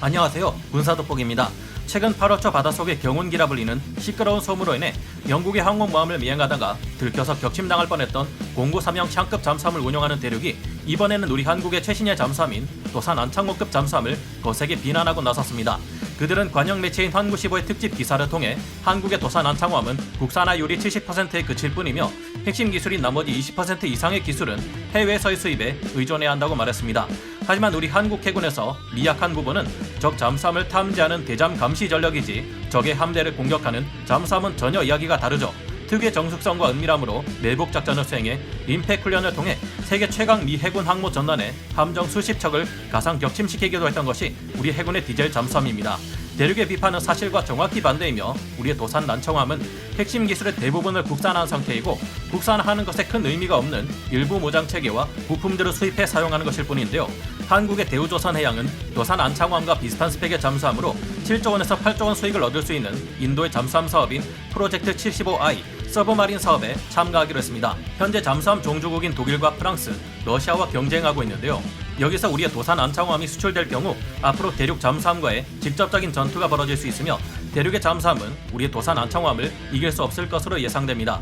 안녕하세요. 군사돋보기입니다. 최근 8월 초 바닷속의 경운기라 불리는 시끄러운 소음으로 인해 영국의 항공모함을 미행하다가 들켜서 격침당할 뻔했던 공구 3형 창급 잠수함을 운영하는 대륙이 이번에는 우리 한국의 최신의 잠수함인 도산 안창호급 잠수함을 거세게 비난하고 나섰습니다. 그들은 관영 매체인 환구15의 특집 기사를 통해 한국의 도산 안창호함은 국산화율이 70%에 그칠 뿐이며 핵심 기술인 나머지 20% 이상의 기술은 해외에서의 수입에 의존해야 한다고 말했습니다. 하지만 우리 한국 해군에서 미약한 부분은 적 잠수함을 탐지하는 대잠 감시 전력이지 적의 함대를 공격하는 잠수함은 전혀 이야기가 다르죠. 특유의 정숙성과 은밀함으로 내복 작전을 수행해 임팩 훈련을 통해 세계 최강 미 해군 항모 전단에 함정 수십 척을 가상 격침시키기도 했던 것이 우리 해군의 디젤 잠수함입니다. 대륙의 비판은 사실과 정확히 반대이며 우리의 도산 난청함은 핵심 기술의 대부분을 국산화한 상태이고 국산화하는 것에 큰 의미가 없는 일부 무장 체계와 부품들을 수입해 사용하는 것일 뿐인데요. 한국의 대우조선해양은 도산 안창호함과 비슷한 스펙의 잠수함으로 7조 원에서 8조 원 수익을 얻을 수 있는 인도의 잠수함 사업인 프로젝트 75I 서브마린 사업에 참가하기로 했습니다. 현재 잠수함 종주국인 독일과 프랑스, 러시아와 경쟁하고 있는데요. 여기서 우리의 도산 안창호함이 수출될 경우 앞으로 대륙 잠수함과의 직접적인 전투가 벌어질 수 있으며 대륙의 잠수함은 우리의 도산 안창호함을 이길 수 없을 것으로 예상됩니다.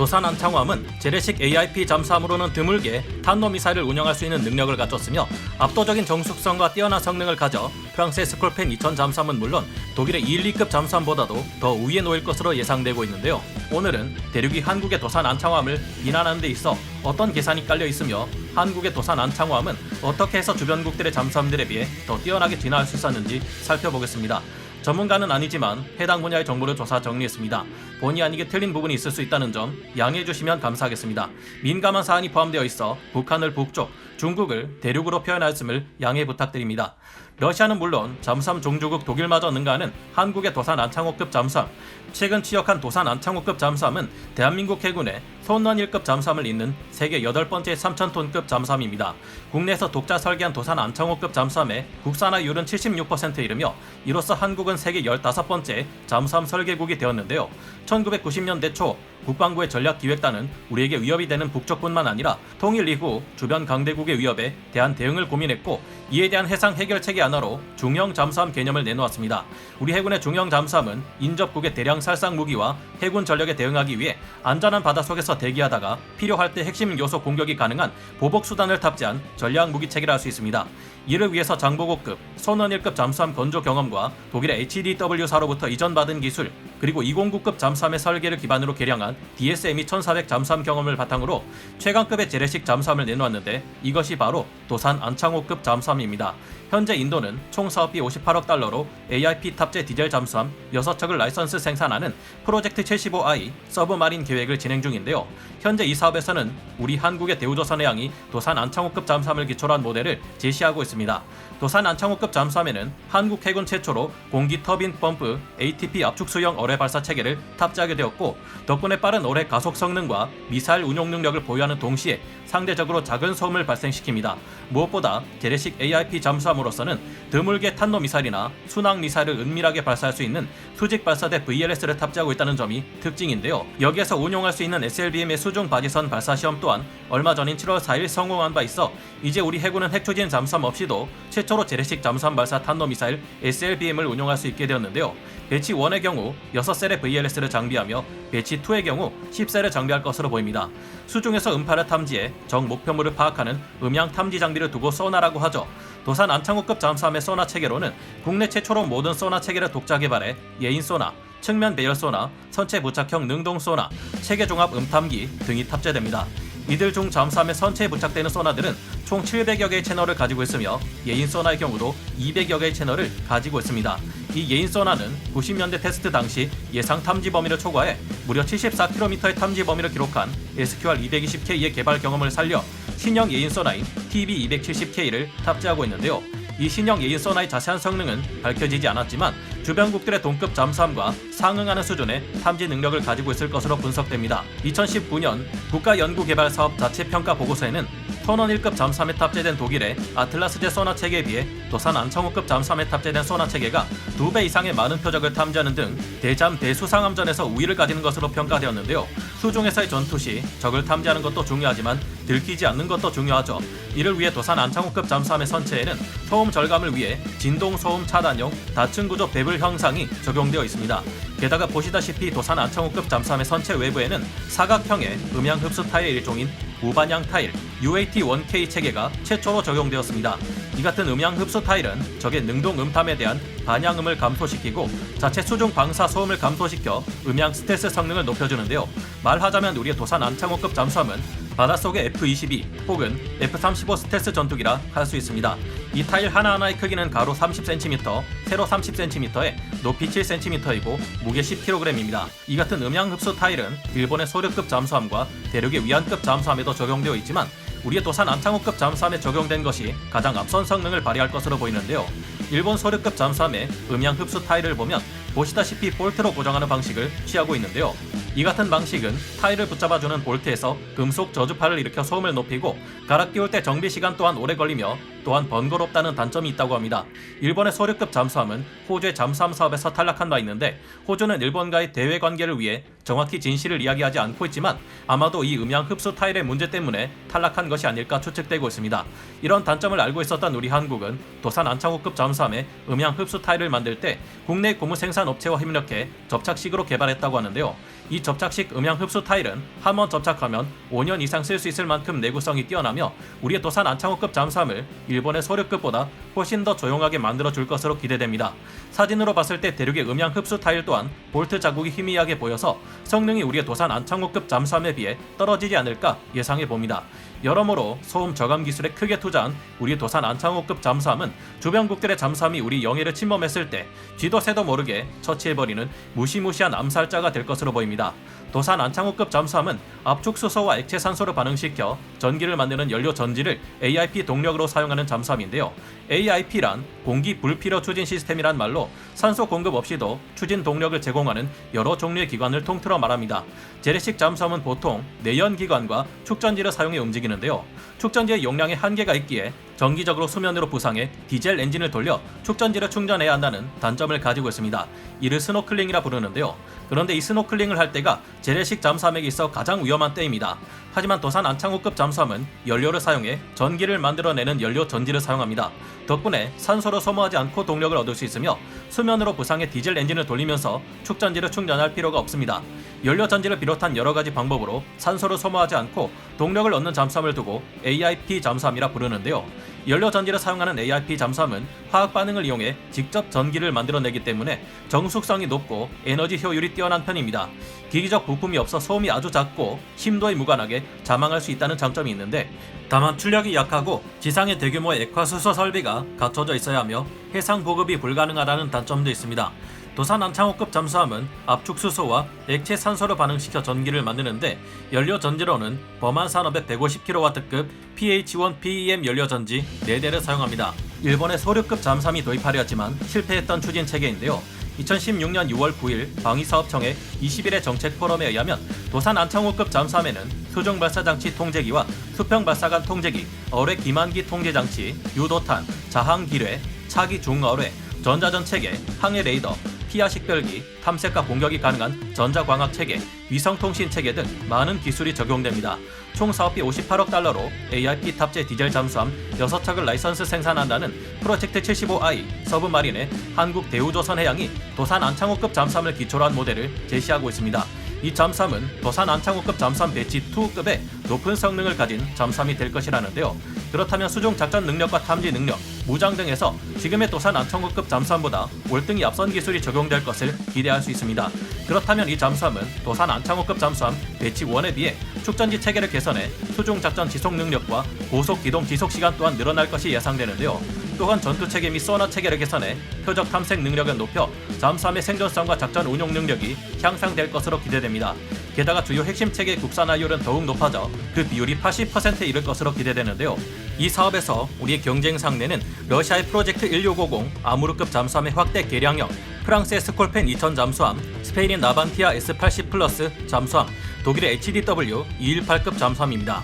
도산 안창호함은 재래식 AIP 잠수함으로는 드물게 탄도미사일을 운영할 수 있는 능력을 갖췄으며 압도적인 정숙성과 뛰어난 성능을 가져 프랑스의 스콜펜 2000 잠수함은 물론 독일의 212급 잠수함보다도 더 우위에 놓일 것으로 예상되고 있는데요. 오늘은 대륙이 한국의 도산 안창호함을 비난하는 데 있어 어떤 계산이 깔려 있으며 한국의 도산 안창호함은 어떻게 해서 주변국들의 잠수함들에 비해 더 뛰어나게 진화할 수 있었는지 살펴보겠습니다. 전문가는 아니지만 해당 분야의 정보를 조사 정리했습니다. 본의 아니게 틀린 부분이 있을 수 있다는 점 양해해 주시면 감사하겠습니다. 민감한 사안이 포함되어 있어 북한을 북쪽, 중국을 대륙으로 표현하였음을 양해 부탁드립니다. 러시아는 물론 잠수함 종주국 독일마저 능가하는 한국의 도산 안창호급 잠수함. 최근 취역한 도산 안창호급 잠수함은 대한민국 해군의 손원 1급 잠수함을 잇는 세계 8번째 3,000톤급 잠수함입니다. 국내에서 독자 설계한 도산 안창호급 잠수함의 국산화율은 76%에 이르며 이로써 한국은 세계 15번째 잠수함 설계국이 되었는데요. 1990년대 초 국방부의 전략기획단은 우리에게 위협이 되는 북쪽뿐만 아니라 통일 이후 주변 강대국의 위협에 대한 대응을 고민했고 이에 대한 해상 해결책의 하나로 중형 잠수함 개념을 내놓았습니다. 우리 해군의 중형 잠수함은 인접국의 대량 살상 무기와 해군 전력에 대응하기 위해 안전한 바닷속에서 대기하다가 필요할 때 핵심 요소 공격이 가능한 보복 수단을 탑재한 전략 무기 체계를 할 수 있습니다. 이를 위해서 장보고급, 손원 1급 잠수함 건조 경험과 독일의 HDW사로부터 이전받은 기술, 그리고 209급 잠수함의 설계를 기반으로 개량한 DSME 1400 잠수함 경험을 바탕으로 최강급의 재래식 잠수함을 내놓았는데 이것이 바로 도산 안창호급 잠수함입니다. 현재 인도는 총 사업비 58억 달러로 AIP 탑재 디젤 잠수함 6척을 라이선스 생산하는 프로젝트 75I 서브마린 계획을 진행 중인데요. 현재 이 사업에서는 우리 한국의 대우조선해양이 도산 안창호급 잠수함을 기초로 한 모델을 제시하고 있습니다. 도산 안창호급 잠수함에는 한국 해군 최초로 공기 터빈 펌프 ATP 압축 수형 어뢰 발사 체계를 탑재하게 되었고 덕분에 빠른 어뢰 가속 성능과 미사일 운용 능력을 보유하는 동시에 상대적으로 작은 소음을 발생시킵니다. 무엇보다 재래식 AIP 잠수함으로서는 드물게 탄도미사일이나 순항미사일을 은밀하게 발사할 수 있는 수직 발사대 VLS를 탑재하고 있다는 점이 특징인데요. 여기에서 운용할 수 있는 SLBM의 수중 바지선 발사 시험 또한 얼마 전인 7월 4일 성공한 바 있어 이제 우리 해군은 핵추진 잠수함 없이도 최초로 재래식 잠수함 발사 탄도미사일 SLBM을 운용할 수 있게 되었는데요. 배치 1의 경우 6셀의 VLS를 장비하며 배치 2의 경우 10셀을 장비할 것으로 보입니다. 수중에서 음파를 탐지해 적 목표물을 파악하는 음향 탐지 장비를 두고 소나라고 하죠. 도산 안창호급 잠수함의 소나 체계로는 국내 최초로 모든 소나 체계를 독자 개발해 예인 소나, 측면 배열 소나, 선체 부착형 능동 소나, 체계 종합 음탐기 등이 탑재됩니다. 이들 중 잠수함의 선체에 부착되는 소나들은 총 700여 개의 채널을 가지고 있으며 예인 소나의 경우도 200여 개의 채널을 가지고 있습니다. 이 예인 소나는 90년대 테스트 당시 예상 탐지 범위를 초과해 무려 74km의 탐지 범위를 기록한 SQR220K의 개발 경험을 살려 신형 예인 소나인 TB270K를 탑재하고 있는데요. 이 신형 예인 소나의 자세한 성능은 밝혀지지 않았지만 주변국들의 동급 잠수함과 상응하는 수준의 탐지 능력을 가지고 있을 것으로 분석됩니다. 2019년 국가연구개발사업 자체평가 보고서에는 톤원 1급 잠수함에 탑재된 독일의 아틀라스제 소나 체계에 비해 도산 안창호급 잠수함에 탑재된 소나 체계가 2배 이상의 많은 표적을 탐지하는 등 대잠 대수상함전에서 우위를 가지는 것으로 평가되었는데요. 수중에서의 전투 시 적을 탐지하는 것도 중요하지만 들키지 않는 것도 중요하죠. 이를 위해 도산 안창호급 잠수함의 선체에는 소음 절감을 위해 진동 소음 차단용 다층 구조 배불 형상이 적용되어 있습니다. 게다가 보시다시피 도산 안창호급 잠수함의 선체 외부에는 사각형의 음향 흡수 타일 일종인 무반향 타일 UAT-1K 체계가 최초로 적용되었습니다. 이 같은 음향 흡수 타일은 적의 능동 음탐에 대한 반향음을 감소시키고 자체 수중 방사 소음을 감소시켜 음향 스텔스 성능을 높여주는데요. 말하자면 우리의 도산 안창호급 잠수함은 바닷속의 F-22 혹은 F-35 스텔스 전투기라 할 수 있습니다. 이 타일 하나하나의 크기는 가로 30cm, 세로 30cm에 높이 7cm이고 무게 10kg입니다. 이 같은 음향 흡수 타일은 일본의 소류급 잠수함과 대륙의 위안급 잠수함에도 적용되어 있지만 우리의 도산 안창호급 잠수함에 적용된 것이 가장 앞선 성능을 발휘할 것으로 보이는데요. 일본 소류급 잠수함의 음향 흡수 타일을 보면 보시다시피 볼트로 고정하는 방식을 취하고 있는데요. 이 같은 방식은 타일을 붙잡아주는 볼트에서 금속 저주파를 일으켜 소음을 높이고 갈아 끼울 때 정비 시간 또한 오래 걸리며 또한 번거롭다는 단점이 있다고 합니다. 일본의 소류급 잠수함은 호주의 잠수함 사업에서 탈락한 바 있는데 호주는 일본과의 대외 관계를 위해 정확히 진실을 이야기하지 않고 있지만 아마도 이 음향 흡수 타일의 문제 때문에 탈락한 것이 아닐까 추측되고 있습니다. 이런 단점을 알고 있었던 우리 한국은 도산 안창호급 잠수함의 음향 흡수 타일을 만들 때 국내 고무 생산 업체와 협력해 접착식으로 개발했다고 하는데요. 이 접착식 음향 흡수 타일은 한 번 접착하면 5년 이상 쓸 수 있을 만큼 내구성이 뛰어나며 우리의 도산 안창호급 잠수함을 일본의 소류급보다 훨씬 더 조용하게 만들어줄 것으로 기대됩니다. 사진으로 봤을 때 대륙의 음향 흡수 타일 또한 볼트 자국이 희미하게 보여서 성능이 우리의 도산 안창호급 잠수함에 비해 떨어지지 않을까 예상해봅니다. 여러모로 소음 저감 기술에 크게 투자한 우리 도산 안창호급 잠수함은 주변국들의 잠수함이 우리 영해를 침범했을 때 쥐도 새도 모르게 처치해버리는 무시무시한 암살자가 될 것으로 보입니다. 도산 안창호급 잠수함은 압축 수소와 액체 산소를 반응시켜 전기를 만드는 연료 전지를 AIP 동력으로 사용하는 잠수함인데요. AIP란 공기 불필요 추진 시스템이란 말로 산소 공급 없이도 추진 동력을 제공하는 여러 종류의 기관을 통틀어 말합니다. 재래식 잠수함은 보통 내연기관과 축전지를 사용해 움직이는데요. 축전지의 용량에 한계가 있기에 정기적으로 수면으로 부상해 디젤 엔진을 돌려 축전지를 충전해야 한다는 단점을 가지고 있습니다. 이를 스노클링이라 부르는데요. 그런데 이 스노클링을 할 때가 재래식 잠수함에게 있어 가장 위험한 때입니다. 하지만 도산 안창호급 잠수함은 연료를 사용해 전기를 만들어내는 연료 전지를 사용합니다. 덕분에 산소를 소모하지 않고 동력을 얻을 수 있으며 수면으로 부상해 디젤 엔진을 돌리면서 축전지를 충전할 필요가 없습니다. 연료 전지를 비롯한 여러 가지 방법으로 산소를 소모하지 않고 동력을 얻는 잠수함을 두고 AIP 잠수함이라 부르는데요. 연료 전지를 사용하는 AIP 잠수함은 화학 반응을 이용해 직접 전기를 만들어내기 때문에 정숙성이 높고 에너지 효율이 뛰어난 편입니다. 기기적 부품이 없어 소음이 아주 작고 심도에 무관하게 자망할 수 있다는 장점이 있는데 다만 출력이 약하고 지상에 대규모의 액화수소 설비가 갖춰져 있어야 하며 해상 보급이 불가능하다는 단점도 있습니다. 도산 안창호급 잠수함은 압축수소와 액체 산소를 반응시켜 전기를 만드는데 연료 전지로는 범한 산업의 150kW급 PH1PEM 연료 전지 4대를 사용합니다. 일본의 소류급 잠수함이 도입하려 했지만 실패했던 추진 체계인데요. 2016년 6월 9일 방위사업청의 20일의 정책 포럼에 의하면 도산 안창호급 잠수함에는 수중 발사장치 통제기와 수평 발사관 통제기, 어뢰 기만기 통제장치, 유도탄, 자항 기뢰, 차기 중어뢰, 전자전 체계, 항해 레이더, 피하 식별기, 탐색과 공격이 가능한 전자광학 체계, 위성통신 체계 등 많은 기술이 적용됩니다. 총 사업비 58억 달러로 AIP 탑재 디젤 잠수함 6척을 라이선스 생산한다는 프로젝트 75I 서브마린의 한국 대우조선해양이 도산 안창호급 잠수함을 기초로 한 모델을 제시하고 있습니다. 이 잠수함은 도산 안창호급 잠수함 배치 2급의 높은 성능을 가진 잠수함이 될 것이라는데요. 그렇다면 수중 작전 능력과 탐지 능력, 무장 등에서 지금의 도산 안창호급 잠수함보다 월등히 앞선 기술이 적용될 것을 기대할 수 있습니다. 그렇다면 이 잠수함은 도산 안창호급 잠수함 배치 1에 비해 축전지 체계를 개선해 수중 작전 지속 능력과 고속 기동 지속 시간 또한 늘어날 것이 예상되는데요. 또한 전투 체계 및 소나 체계를 개선해 표적 탐색 능력을 높여 잠수함의 생존성과 작전 운용 능력이 향상될 것으로 기대됩니다. 게다가 주요 핵심 체계 국산화율은 더욱 높아져 그 비율이 80%에 이를 것으로 기대되는데요. 이 사업에서 우리의 경쟁 상대는 러시아의 프로젝트 1650 아무르급 잠수함의 확대 개량형, 프랑스의 스콜펜 2000 잠수함, 스페인의 나반티아 S80 플러스 잠수함, 독일의 HDW 218급 잠수함입니다.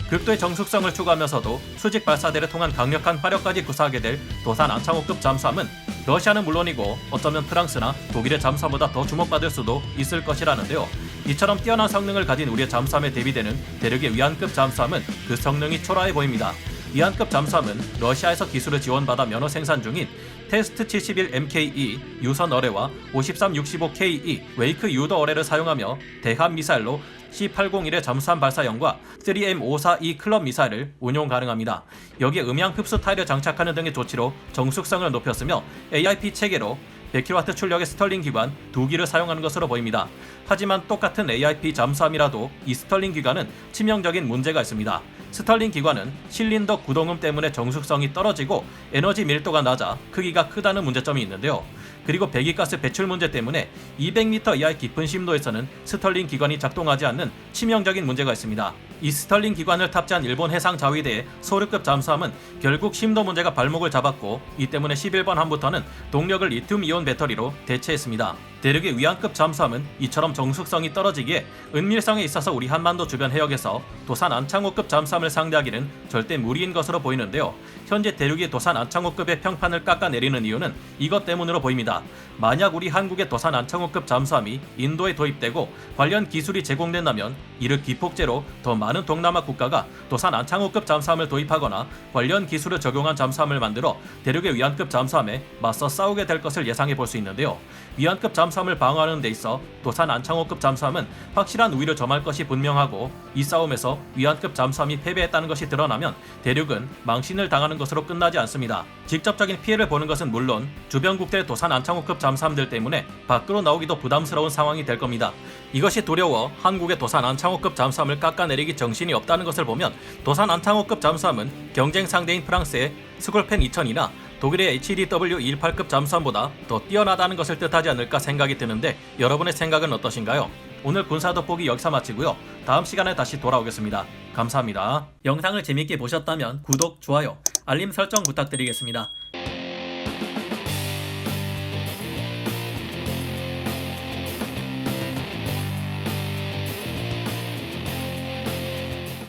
극도의 정숙성을 추구하면서도 수직 발사대를 통한 강력한 화력까지 구사하게 될 도산 안창호급 잠수함은 러시아는 물론이고 어쩌면 프랑스나 독일의 잠수함보다 더 주목받을 수도 있을 것이라는데요. 이처럼 뛰어난 성능을 가진 우리의 잠수함에 대비되는 대륙의 위안급 잠수함은 그 성능이 초라해 보입니다. 위안급 잠수함은 러시아에서 기술을 지원받아 면허 생산 중인 테스트 71 MKE 유선 어뢰와 53 65 KE 웨이크 유도 어뢰를 사용하며 대함 미사일로 C-801의 잠수함 발사형과 3M542 클럽 미사일을 운용 가능합니다. 여기에 음향 흡수 타일을 장착하는 등의 조치로 정숙성을 높였으며 AIP 체계로 100kW 출력의 스털링 기관 2기를 사용하는 것으로 보입니다. 하지만 똑같은 AIP 잠수함이라도 이 스털링 기관은 치명적인 문제가 있습니다. 스털링 기관은 실린더 구동음 때문에 정숙성이 떨어지고 에너지 밀도가 낮아 크기가 크다는 문제점이 있는데요. 그리고 배기가스 배출 문제 때문에 200m 이하의 깊은 심도에서는 스털링 기관이 작동하지 않는 치명적인 문제가 있습니다. 이 스털링 기관을 탑재한 일본 해상 자위대의 소류급 잠수함은 결국 심도 문제가 발목을 잡았고 이 때문에 11번 함부터는 동력을 리튬이온 배터리로 대체했습니다. 대륙의 위안급 잠수함은 이처럼 정숙성이 떨어지기에 은밀성에 있어서 우리 한반도 주변 해역에서 도산 안창호급 잠수함을 상대하기는 절대 무리인 것으로 보이는데요. 현재 대륙이 도산 안창호급의 평판을 깎아내리는 이유는 이것 때문으로 보입니다. 만약 우리 한국의 도산 안창호급 잠수함이 인도에 도입되고 관련 기술이 제공된다면 이를 기폭제로 더 많은 동남아 국가가 도산 안창호급 잠수함을 도입하거나 관련 기술을 적용한 잠수함을 만들어 대륙의 위안급 잠수함에 맞서 싸우게 될 것을 예상해 볼 수 있는데요. 위안급 잠수함을 방어하는 데 있어 도산 안창호급 잠수함은 확실한 우위를 점할 것이 분명하고 이 싸움에서 위안급 잠수함이 패배했다는 것이 드러나면 대륙은 망신을 당하는 것으로 끝나지 않습니다. 직접적인 피해를 보는 것은 물론 주변 국대의 도산 안창호급 잠수함들 때문에 밖으로 나오기도 부담스러운 상황이 될 겁니다. 이것이 두려워 한국의 도산 안창호급 잠수함을 깎아내리기 정신이 없다는 것을 보면 도산 안창호급 잠수함은 경쟁 상대인 프랑스의 스콜펜 2000이나 독일의 HDW-218급 잠수함보다 더 뛰어나다는 것을 뜻하지 않을까 생각이 드는데 여러분의 생각은 어떠신가요? 오늘 군사 돋보기 여기서 마치고요. 다음 시간에 다시 돌아오겠습니다. 감사합니다. 영상을 재밌게 보셨다면 구독, 좋아요, 알림 설정 부탁드리겠습니다.